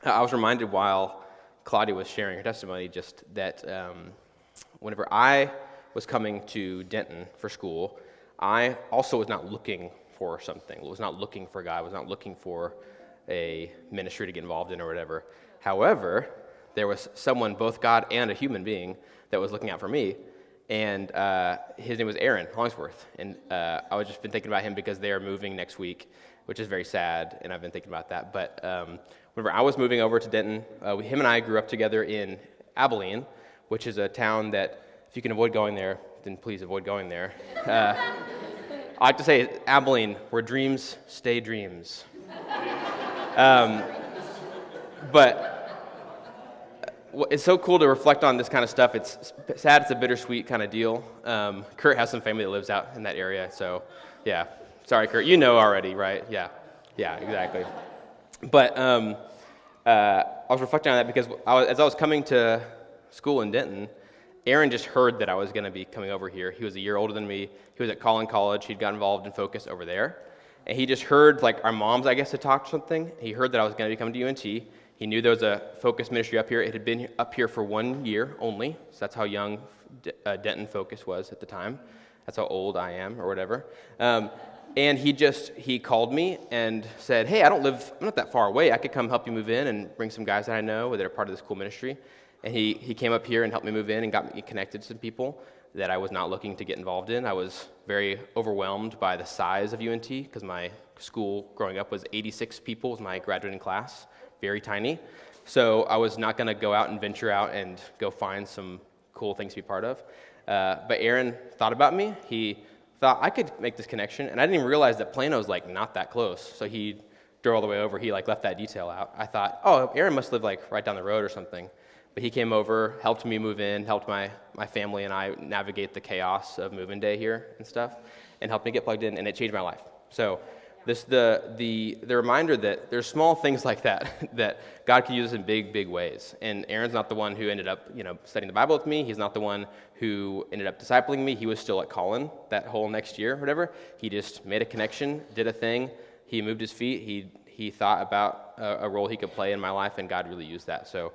I was reminded while Claudia was sharing her testimony just that whenever I was coming to Denton for school, I also was not looking for something, was not looking for God, was not looking for a ministry to get involved in or whatever. However, there was someone, both God and a human being, that was looking out for me, and his name was Aaron Hollingsworth, and I was just been thinking about him because they are moving next week, which is very sad, and I've been thinking about that. But whenever I was moving over to Denton, him and I grew up together in Abilene, which is a town that, if you can avoid going there, then please avoid going there. I like to say Abilene, where dreams stay dreams. But it's so cool to reflect on this kind of stuff. It's sad, it's a bittersweet kind of deal. Kurt has some family that lives out in that area, so yeah. Sorry, Kurt, you know already, right? Yeah, exactly. But I was reflecting on that because as I was coming to school in Denton, Aaron just heard that I was going to be coming over here. He was a year older than me. He was at Collin College. He'd got involved in Focus over there. And he just heard, like, our moms, I guess, had talked something. He heard that I was going to be coming to UNT. He knew there was a Focus ministry up here. It had been up here for 1 year only. So that's how young Denton Focus was at the time. That's how old I am or whatever. And he called me and said, hey, I'm not that far away. I could come help you move in and bring some guys that I know that are part of this cool ministry. And he came up here and helped me move in and got me connected to some people that I was not looking to get involved in. I was very overwhelmed by the size of UNT because my school growing up was 86 people was my graduating class, very tiny. So I was not going to go out and venture out and go find some cool things to be part of. But Aaron thought about me. He thought I could make this connection, and I didn't even realize that Plano's not that close. So he drove all the way over. He left that detail out. I thought, oh, Aaron must live right down the road or something. But he came over, helped me move in, helped my family and I navigate the chaos of moving day here and stuff, and helped me get plugged in, and it changed my life. So the reminder that there's small things like that that God can use in big, big ways. And Aaron's not the one who ended up studying the Bible with me. He's not the one who ended up discipling me. He was still at Collin that whole next year or whatever. He just made a connection, did a thing. He moved his feet. He thought about a role he could play in my life, and God really used that. So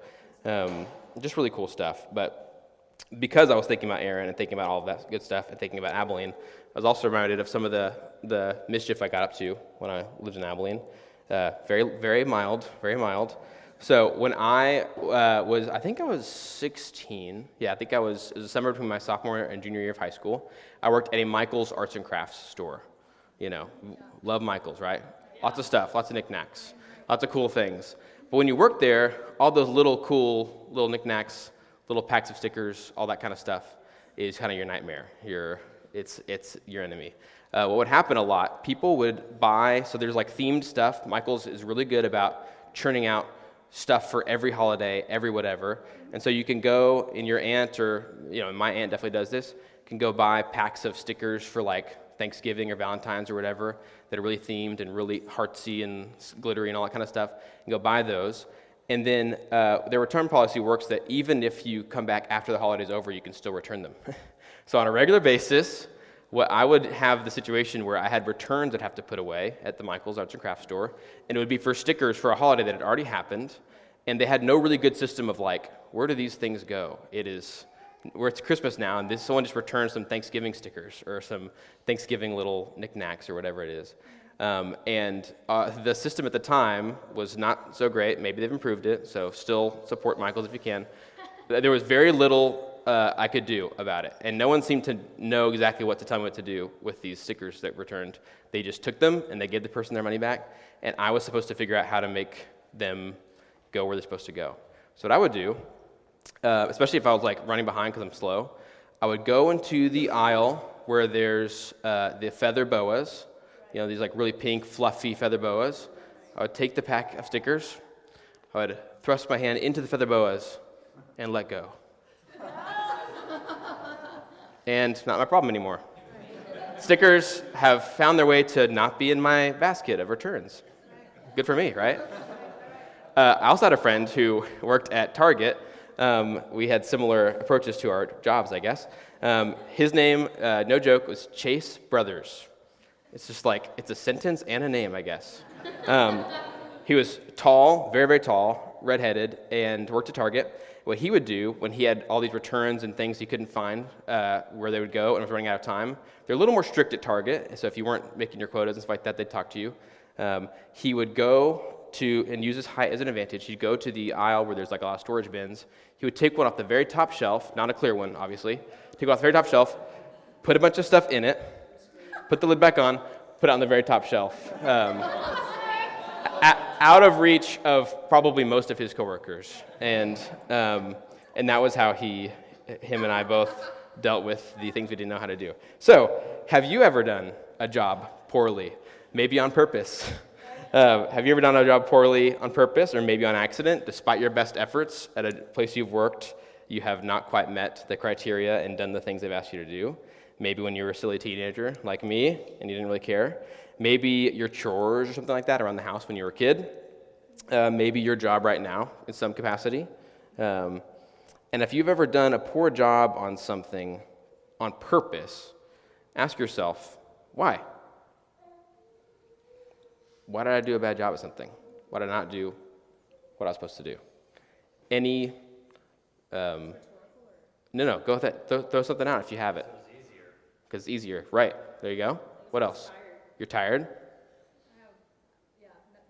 just really cool stuff. But because I was thinking about Aaron and thinking about all of that good stuff and thinking about Abilene, I was also reminded of some of the mischief I got up to when I lived in Abilene. Very, very mild, very mild. So when I was 16. Yeah, I think it was the summer between my sophomore and junior year of high school. I worked at a Michael's arts and crafts store. Love Michael's, right? Lots of stuff, lots of knickknacks, lots of cool things. But when you work there, all those cool little knickknacks, little packs of stickers, all that kind of stuff is kind of your nightmare. It's your enemy. What would happen a lot, people would buy, so there's themed stuff. Michael's is really good about churning out stuff for every holiday, every whatever. And so you can go, and your aunt, or my aunt definitely does this, can go buy packs of stickers for Thanksgiving or Valentine's or whatever that are really themed and really heartsy and glittery and all that kind of stuff, and go buy those. And then their return policy works that even if you come back after the holiday's over, you can still return them. So on a regular basis, I would have the situation where I had returns I'd have to put away at the Michael's Arts and Crafts store, and it would be for stickers for a holiday that had already happened, and they had no really good system of where do these things go? It's Christmas now, and someone just returned some Thanksgiving stickers or some Thanksgiving little knickknacks or whatever it is. And the system at the time was not so great. Maybe they've improved it, so still support Michael's if you can. There was very little I could do about it, and no one seemed to know exactly what to tell me what to do with these stickers that returned. They just took them, and they gave the person their money back, and I was supposed to figure out how to make them go where they're supposed to go. So what I would do, especially if I was running behind because I'm slow, I would go into the aisle where there's the feather boas, these really pink, fluffy feather boas. I would take the pack of stickers, I would thrust my hand into the feather boas, and let go. And not my problem anymore. Stickers have found their way to not be in my basket of returns. Good for me, right? I also had a friend who worked at Target. We had similar approaches to our jobs, I guess. His name, no joke, was Chase Brothers. It's just it's a sentence and a name, I guess. He was tall, very, very tall, tall, redheaded, and worked at Target. What he would do when he had all these returns and things he couldn't find where they would go and was running out of time, they're a little more strict at Target, so if you weren't making your quotas and stuff like that, they'd talk to you. He would go to, and use his height as an advantage, he'd go to the aisle where there's like a lot of storage bins. He would take one off the very top shelf, not a clear one, obviously. Take it off the very top shelf, put a bunch of stuff in it, put the lid back on, put it on the very top shelf. Out of reach of probably most of his coworkers. And that was how him and I both dealt with the things we didn't know how to do. So, have you ever done a job poorly? Maybe on purpose. Have you ever done a job poorly on purpose or maybe on accident? Despite your best efforts at a place you've worked, you have not quite met the criteria and done the things they've asked you to do. Maybe when you were a silly teenager like me and you didn't really care. Maybe your chores or something like that around the house when you were a kid. Maybe your job right now in some capacity. And if you've ever done a poor job on something on purpose, ask yourself, why? Why did I do a bad job at something? Why did I not do what I was supposed to do? No, go with that. Throw something out if you have it. Because it's easier. Right. There you go. What else? You're tired?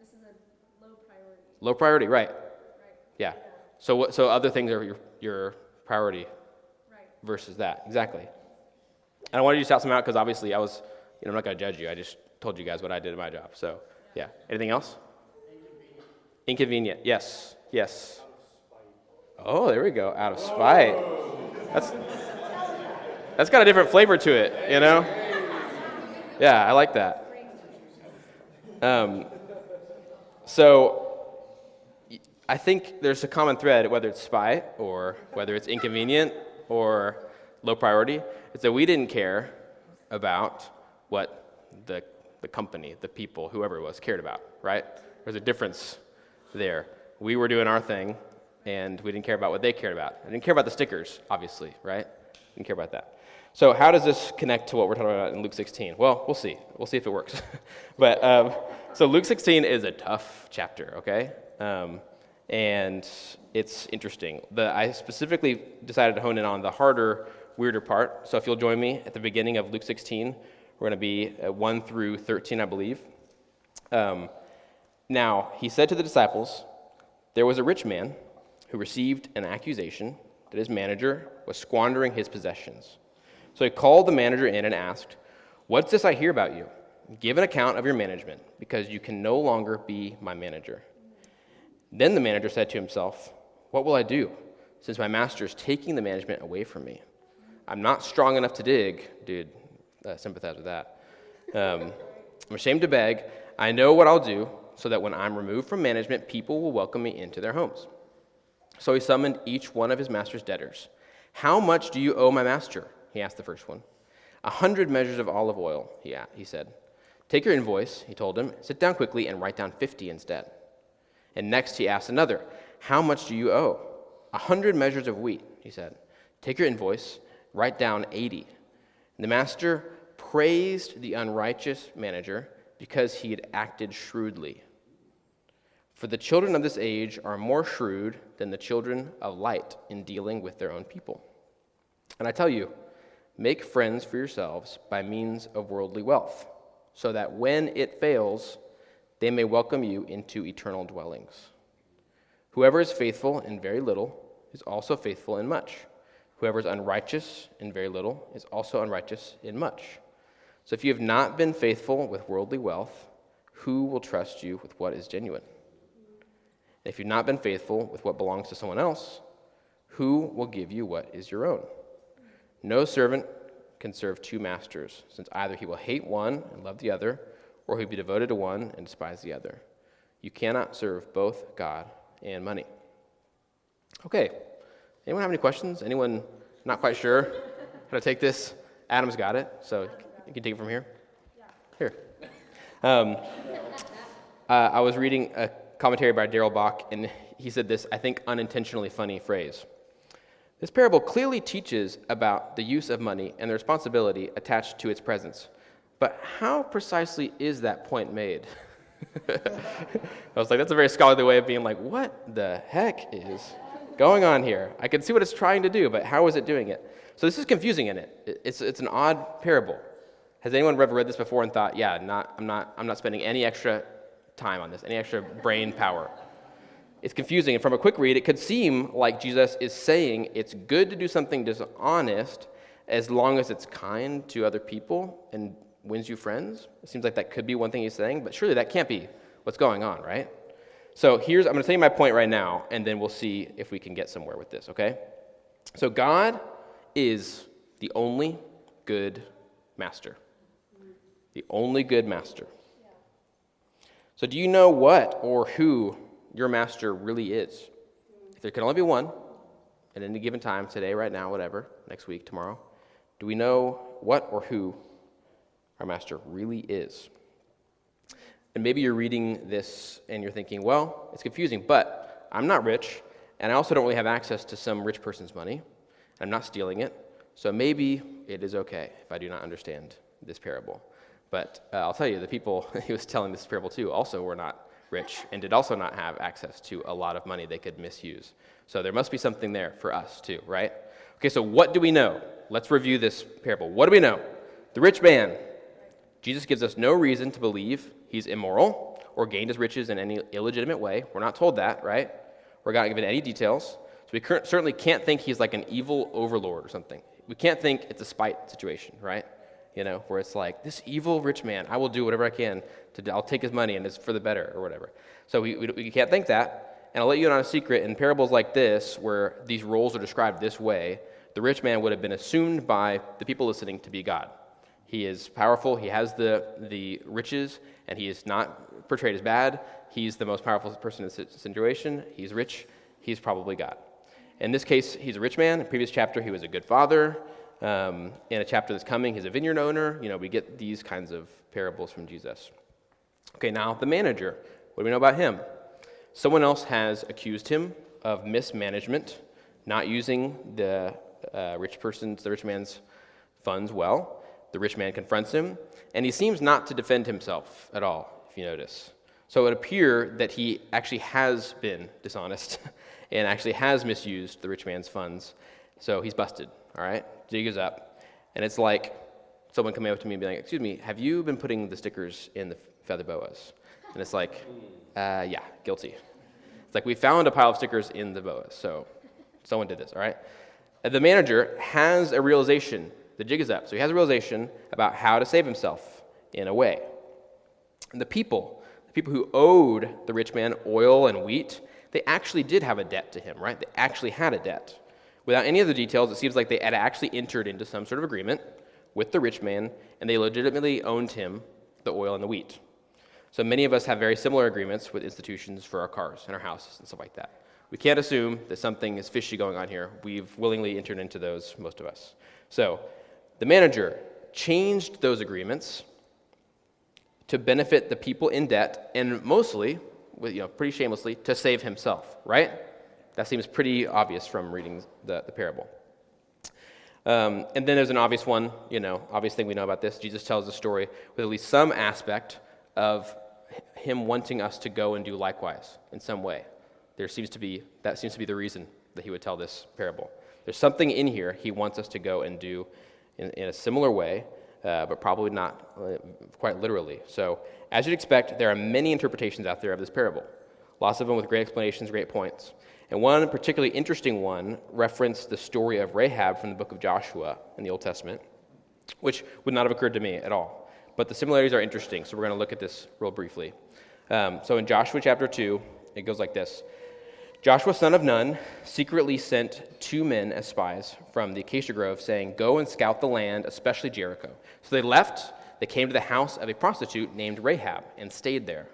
This is a low priority. Low priority, right. Yeah. So other things are your priority versus that. Exactly. And I wanted you to shout some out because obviously I'm not going to judge you. I just told you guys what I did in my job. So, yeah. Anything else? Inconvenient. Yes. Oh, there we go. Out of spite. That's got a different flavor to it, you know? Yeah, I like that. So I think there's a common thread, whether it's spite or whether it's inconvenient or low priority, it's that we didn't care about what the company, the people, whoever it was, cared about, right? There's a difference there. We were doing our thing, and we didn't care about what they cared about. I didn't care about the stickers, obviously, right? Didn't care about that. So how does this connect to what we're talking about in Luke 16? Well, we'll see. We'll see if it works. But so Luke 16 is a tough chapter, okay? And it's interesting. I specifically decided to hone in on the harder, weirder part. So if you'll join me at the beginning of Luke 16, we're going to be at 1 through 13, I believe. Now, he said to the disciples, there was a rich man who received an accusation that his manager was squandering his possessions. So he called the manager in and asked, what's this I hear about you? Give an account of your management, because you can no longer be my manager. Then the manager said to himself, what will I do, since my master is taking the management away from me? I'm not strong enough to dig. Dude, sympathize with that. I'm ashamed to beg. I know what I'll do, so that when I'm removed from management, people will welcome me into their homes. So he summoned each one of his master's debtors. How much do you owe my master? He asked the first one. 100 measures of olive oil, he said. Take your invoice, he told him. Sit down quickly and write down 50 instead. And next he asked another. How much do you owe? 100 measures of wheat, he said. Take your invoice, write down 80. And the master praised the unrighteous manager because he had acted shrewdly. For the children of this age are more shrewd than the children of light in dealing with their own people. And I tell you, make friends for yourselves by means of worldly wealth, so that when it fails, they may welcome you into eternal dwellings. Whoever is faithful in very little is also faithful in much. Whoever is unrighteous in very little is also unrighteous in much. So if you have not been faithful with worldly wealth, who will trust you with what is genuine? If you've not been faithful with what belongs to someone else, who will give you what is your own? No servant can serve two masters, since either he will hate one and love the other, or he'll be devoted to one and despise the other. You cannot serve both God and money. Okay, anyone have any questions? Anyone not quite sure how to take this? Adam's got it, so you can take it from here. Here. I was reading a commentary by Darrell Bach, and he said this, I think, unintentionally funny phrase. This parable clearly teaches about the use of money and the responsibility attached to its presence. But how precisely is that point made? I was like, that's a very scholarly way of being like, what the heck is going on here? I can see what it's trying to do, but how is it doing it? So this is confusing in it. It's an odd parable. Has anyone ever read this before and thought, yeah, I'm not spending any extra time on this, any extra brain power? It's confusing, and from a quick read, it could seem like Jesus is saying it's good to do something dishonest as long as it's kind to other people and wins you friends. It seems like that could be one thing he's saying, but surely that can't be what's going on, right? So I'm going to tell you my point right now, and then we'll see if we can get somewhere with this, okay? So God is the only good master. The only good master. So do you know what or who your master really is? If there can only be one at any given time, today, right now, whatever, next week, tomorrow, do we know what or who our master really is? And maybe you're reading this and you're thinking, well, it's confusing, but I'm not rich, and I also don't really have access to some rich person's money. I'm not stealing it, so maybe it is okay if I do not understand this parable. But I'll tell you, the people he was telling this parable to also were not rich and did also not have access to a lot of money they could misuse. So there must be something there for us too, right? Okay, so what do we know? Let's review this parable. What do we know? The rich man. Jesus gives us no reason to believe he's immoral or gained his riches in any illegitimate way. We're not told that, right? We're not given any details. So we certainly can't think he's like an evil overlord or something. We can't think it's a spite situation, right? You know, where it's like, this evil rich man, I will do whatever I can. I'll take his money and it's for the better or whatever. So we can't think that. And I'll let you in on a secret. In parables like this, where these roles are described this way, the rich man would have been assumed by the people listening to be God. He is powerful, he has the riches, and he is not portrayed as bad. He's the most powerful person in this situation. He's rich, he's probably God. In this case, he's a rich man. In the previous chapter, he was a good father. In a chapter that's coming, he's a vineyard owner. You know, we get these kinds of parables from Jesus. Okay, now the manager. What do we know about him? Someone else has accused him of mismanagement, not using the rich man's funds well. The rich man confronts him, and he seems not to defend himself at all, if you notice. So it would appear that he actually has been dishonest and actually has misused the rich man's funds. So he's busted, all right? Jig is up. And it's like someone coming up to me and being like, excuse me, have you been putting the stickers in the feather boas? And it's like, yeah, guilty. It's like we found a pile of stickers in the boas, so someone did this, all right? And the manager has a realization. The jig is up. So he has a realization about how to save himself in a way. And the people who owed the rich man oil and wheat, they actually did have a debt to him, right? They actually had a debt. Without any of the details, it seems like they had actually entered into some sort of agreement with the rich man, and they legitimately owned him the oil and the wheat. So many of us have very similar agreements with institutions for our cars and our houses and stuff like that. We can't assume that something is fishy going on here. We've willingly entered into those, most of us. So the manager changed those agreements to benefit the people in debt, and mostly, pretty shamelessly, to save himself, right? That seems pretty obvious from reading the parable. And then there's an obvious one, obvious thing we know about this. Jesus tells the story with at least some aspect of him wanting us to go and do likewise in some way. That seems to be the reason that he would tell this parable. There's something in here he wants us to go and do in a similar way, but probably not quite literally. So, as you'd expect, there are many interpretations out there of this parable. Lots of them with great explanations, great points. And one particularly interesting one referenced the story of Rahab from the book of Joshua in the Old Testament, which would not have occurred to me at all. But the similarities are interesting, so we're going to look at this real briefly. So in Joshua chapter 2, it goes like this. Joshua, son of Nun, secretly sent 2 men as spies from the acacia grove, saying, "Go and scout the land, especially Jericho." So they left, they came to the house of a prostitute named Rahab and stayed there.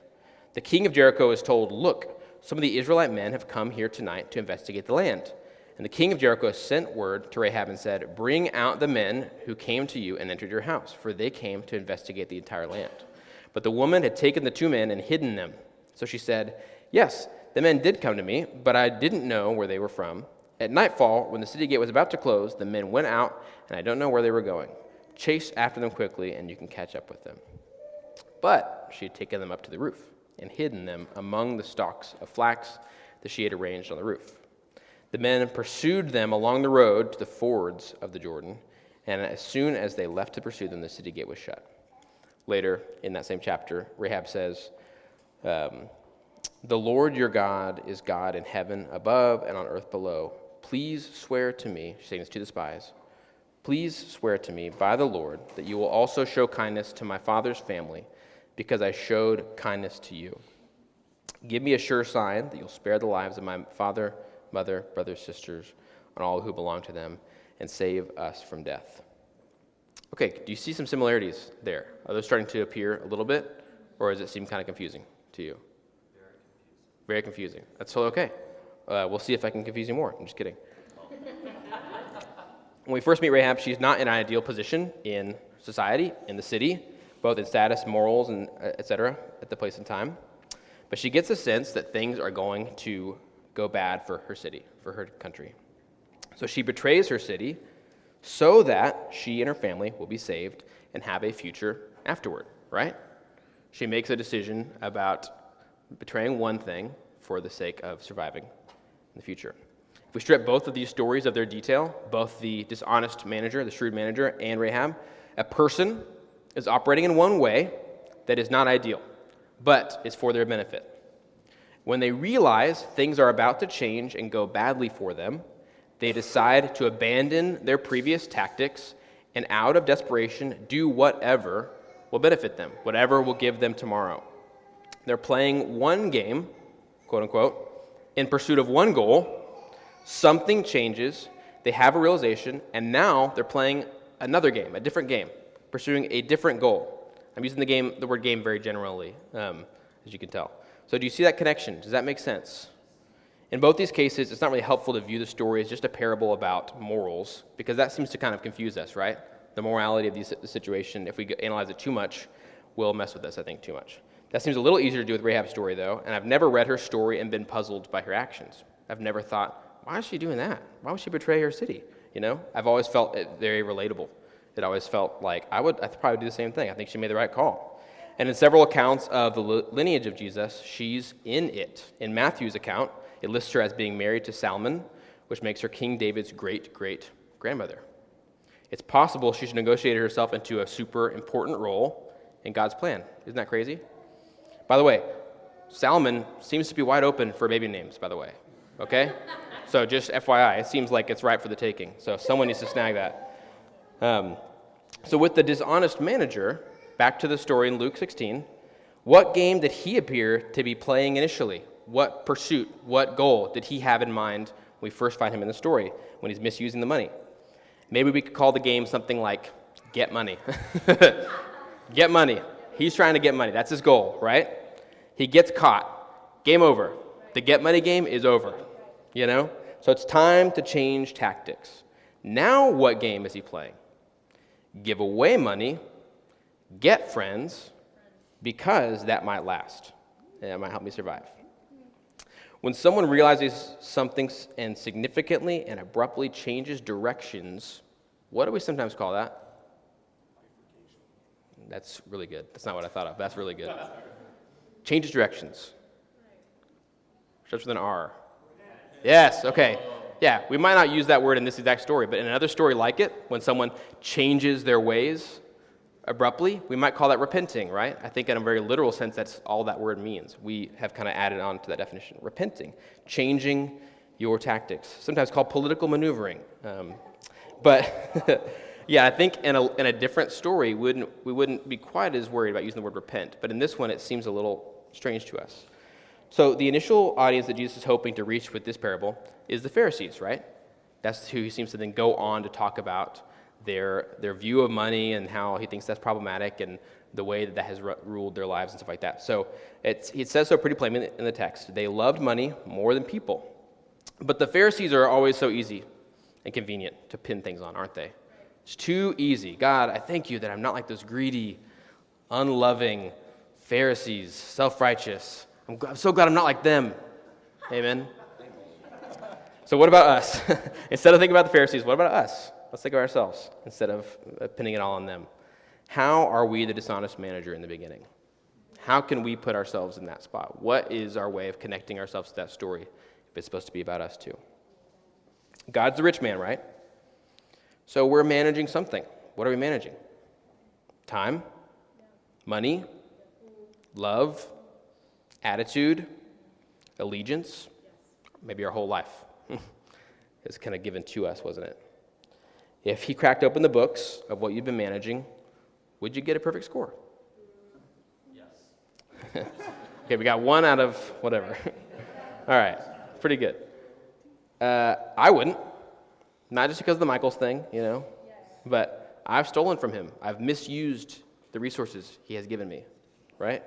The king of Jericho is told, "Look, some of the Israelite men have come here tonight to investigate the land." And the king of Jericho sent word to Rahab and said, "Bring out the men who came to you and entered your house, for they came to investigate the entire land." But the woman had taken the 2 men and hidden them. So she said, "Yes, the men did come to me, but I didn't know where they were from. At nightfall, when the city gate was about to close, the men went out, and I don't know where they were going. Chase after them quickly, and you can catch up with them." But she had taken them up to the roof. and hidden them among the stalks of flax that she had arranged on the roof. The men pursued them along the road to the fords of the Jordan, and as soon as they left to pursue them, the city gate was shut. Later, in that same chapter, Rahab says, the Lord your God is God in heaven above and on earth below. Please swear to me, she's saying this to the spies, please swear to me by the Lord that you will also show kindness to my father's family, because I showed kindness to you. Give me a sure sign that you'll spare the lives of my father, mother, brothers, sisters, and all who belong to them, and save us from death. Okay, do you see some similarities there? Are those starting to appear a little bit, or does it seem kind of confusing to you? Very confusing. That's totally okay. We'll see if I can confuse you more. I'm just kidding. When we first meet Rahab, she's not in an ideal position in society, in the city, both in status, morals, and etc. at the place and time. But she gets a sense that things are going to go bad for her city, for her country. So she betrays her city so that she and her family will be saved and have a future afterward, right? She makes a decision about betraying one thing for the sake of surviving in the future. If we strip both of these stories of their detail, both the dishonest manager, the shrewd manager, and Rahab, a person is operating in one way that is not ideal, but is for their benefit. When they realize things are about to change and go badly for them, they decide to abandon their previous tactics and out of desperation do whatever will benefit them, whatever will give them tomorrow. They're playing one game, quote unquote, in pursuit of one goal. Something changes, they have a realization, and now they're playing another game, a different game, pursuing a different goal. I'm using the word game very generally, as you can tell. So do you see that connection? Does that make sense? In both these cases, it's not really helpful to view the story as just a parable about morals, because that seems to kind of confuse us, right? The morality of the situation, if we analyze it too much, will mess with us, I think, too much. That seems a little easier to do with Rahab's story, though, and I've never read her story and been puzzled by her actions. I've never thought, why is she doing that? Why would she betray her city? You know, I've always felt it very relatable. It always felt like I'd probably do the same thing. I think she made the right call. And in several accounts of the lineage of Jesus, she's in it. In Matthew's account, it lists her as being married to Salmon, which makes her King David's great-great-grandmother. It's possible she negotiated herself into a super important role in God's plan. Isn't that crazy? By the way, Salmon seems to be wide open for baby names, by the way. Okay? So just FYI, it seems like it's ripe for the taking. So someone needs to snag that. So with the dishonest manager, back to the story in Luke 16, what game did he appear to be playing initially? What pursuit, what goal did he have in mind when we first find him in the story, when he's misusing the money? Maybe we could call the game something like get money. Get money. He's trying to get money. That's his goal, right? He gets caught. Game over. The get money game is over, you know? So it's time to change tactics. Now what game is he playing? Give away money, get friends, because that might last. And that might help me survive. When someone realizes something and significantly and abruptly changes directions, what do we sometimes call that? That's really good. That's not what I thought of. That's really good. Changes directions. Starts with an R. Yes, okay. Yeah, we might not use that word in this exact story, but in another story like it, when someone changes their ways abruptly, we might call that repenting, right? I think in a very literal sense, that's all that word means. We have kind of added on to that definition. Repenting, changing your tactics, sometimes called political maneuvering. But yeah, I think in a different story, we wouldn't be quite as worried about using the word repent. But in this one, it seems a little strange to us. So the initial audience that Jesus is hoping to reach with this parable is the Pharisees, right? That's who he seems to then go on to talk about their view of money and how he thinks that's problematic and the way that has ruled their lives and stuff like that. So it says so pretty plainly in the text. They loved money more than people. But the Pharisees are always so easy and convenient to pin things on, aren't they? It's too easy. God, I thank you that I'm not like those greedy, unloving Pharisees, self-righteous. I'm so glad I'm not like them. Amen. So what about us? Instead of thinking about the Pharisees, what about us? Let's think of ourselves instead of pinning it all on them. How are we the dishonest manager in the beginning? How can we put ourselves in that spot? What is our way of connecting ourselves to that story if it's supposed to be about us too? God's the rich man, right? So we're managing something. What are we managing? Time, money, love, attitude, allegiance, maybe our whole life. It's kind of given to us, wasn't it? If he cracked open the books of what you've been managing, would you get a perfect score? Yes. Okay, we got 1 out of whatever. All right, pretty good. I wouldn't. Not just because of the Michaels thing, but I've stolen from him. I've misused the resources he has given me, right?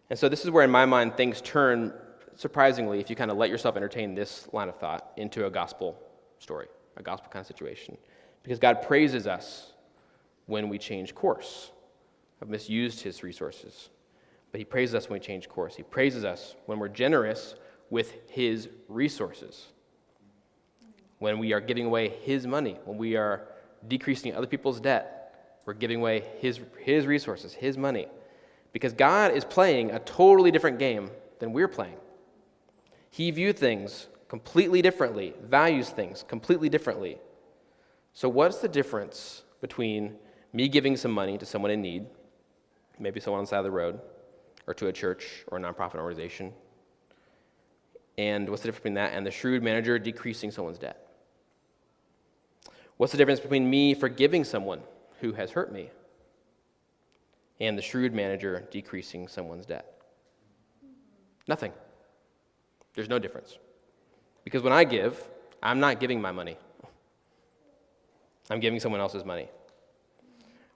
And so this is where, in my mind, things turn, surprisingly, if you kind of let yourself entertain this line of thought, into a gospel story, a gospel kind of situation. Because God praises us when we change course. I've misused his resources. But he praises us when we change course. He praises us when we're generous with his resources. When we are giving away his money, when we are decreasing other people's debt, we're giving away his resources, his money. Because God is playing a totally different game than we're playing. He views things completely differently, values things completely differently. So what's the difference between me giving some money to someone in need, maybe someone on the side of the road, or to a church or a nonprofit organization, and what's the difference between that and the shrewd manager decreasing someone's debt? What's the difference between me forgiving someone who has hurt me and the shrewd manager decreasing someone's debt? Nothing. There's no difference. Because when I give, I'm not giving my money. I'm giving someone else's money.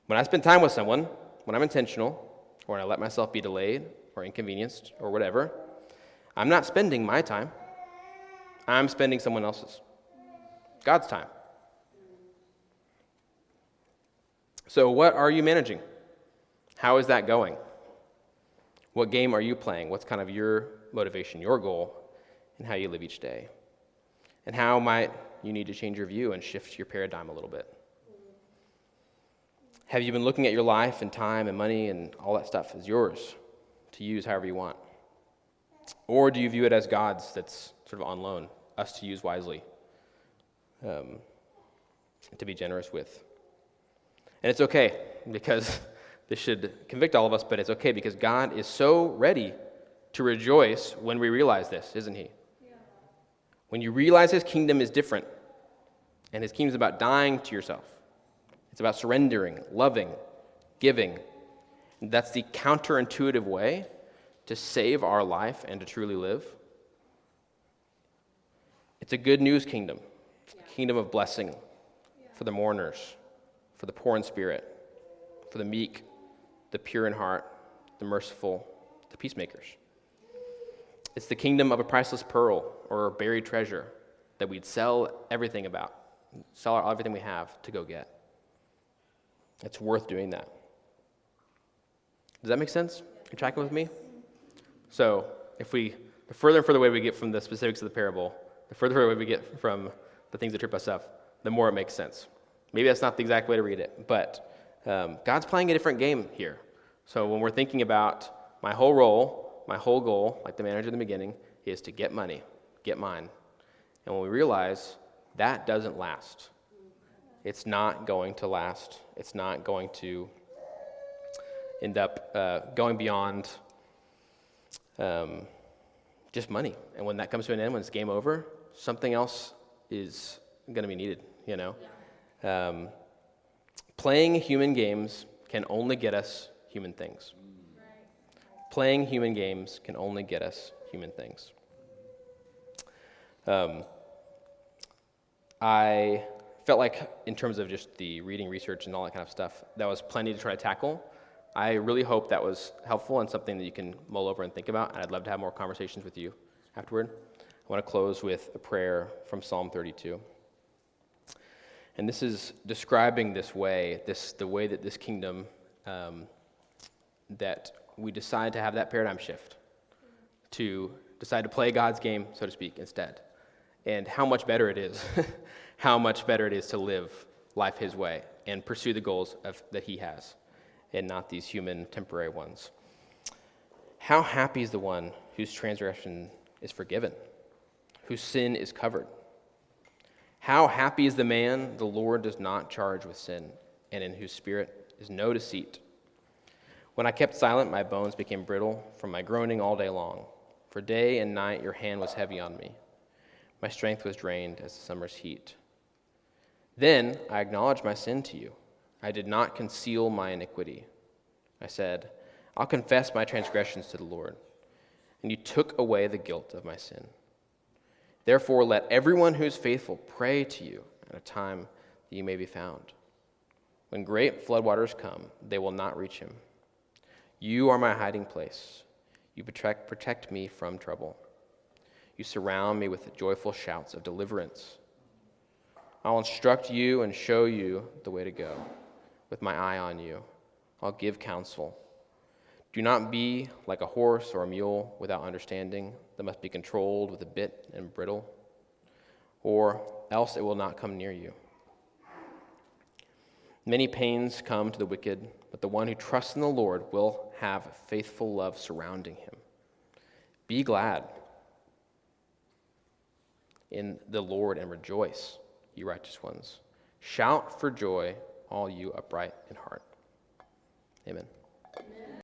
When I spend time with someone, when I'm intentional, or when I let myself be delayed or inconvenienced or whatever, I'm not spending my time. I'm spending someone else's. God's time. So what are you managing? How is that going? What game are you playing? What's kind of your motivation, your goal, and how you live each day? And how might you need to change your view and shift your paradigm a little bit? Have you been looking at your life and time and money and all that stuff as yours to use however you want? Or do you view it as God's that's sort of on loan, us to use wisely, to be generous with? And it's okay, because this should convict all of us, but it's okay because God is so ready to rejoice when we realize this, isn't he? Yeah. When you realize his kingdom is different, and his kingdom is about dying to yourself. It's about surrendering, loving, giving. That's the counterintuitive way to save our life and to truly live. It's a good news kingdom, a kingdom of blessing for the mourners, for the poor in spirit, for the meek, the pure in heart, the merciful, the peacemakers. It's the kingdom of a priceless pearl or a buried treasure that we'd sell everything about, sell everything we have to go get. It's worth doing that. Does that make sense? You tracking with me? So, the further and further away we get from the specifics of the parable, the further away we get from the things that trip us up, the more it makes sense. Maybe that's not the exact way to read it, but God's playing a different game here. So when we're thinking about my whole role, my whole goal, like the manager in the beginning, is to get money, get mine. And when we realize that doesn't last, it's not going to last. It's not going to end up going beyond just money. And when that comes to an end, when it's game over, something else is going to be needed, Playing human games can only get us human things. Playing human games can only get us human things. I felt like, in terms of just the reading, research, and all that kind of stuff, that was plenty to try to tackle. I really hope that was helpful and something that you can mull over and think about, and I'd love to have more conversations with you afterward. I want to close with a prayer from Psalm 32. And this is describing this way, the way that this kingdom, that we decide to have that paradigm shift, to decide to play God's game, so to speak, instead. And how much better it is, how much better it is to live life his way and pursue the goals that he has, and not these human temporary ones. How happy is the one whose transgression is forgiven, whose sin is covered. How happy is the man the Lord does not charge with sin, and in whose spirit is no deceit. When I kept silent, my bones became brittle from my groaning all day long. For day and night your hand was heavy on me. My strength was drained as the summer's heat. Then I acknowledged my sin to you. I did not conceal my iniquity. I said, I'll confess my transgressions to the Lord. And you took away the guilt of my sin. Therefore, let everyone who is faithful pray to you at a time that you may be found. When great floodwaters come, they will not reach him. You are my hiding place. You protect me from trouble. You surround me with joyful shouts of deliverance. I'll instruct you and show you the way to go. With my eye on you, I'll give counsel. Do not be like a horse or a mule without understanding that must be controlled with a bit and bridle, or else it will not come near you. Many pains come to the wicked, but the one who trusts in the Lord will have faithful love surrounding him. Be glad in the Lord and rejoice, you righteous ones. Shout for joy, all you upright in heart. Amen. Amen.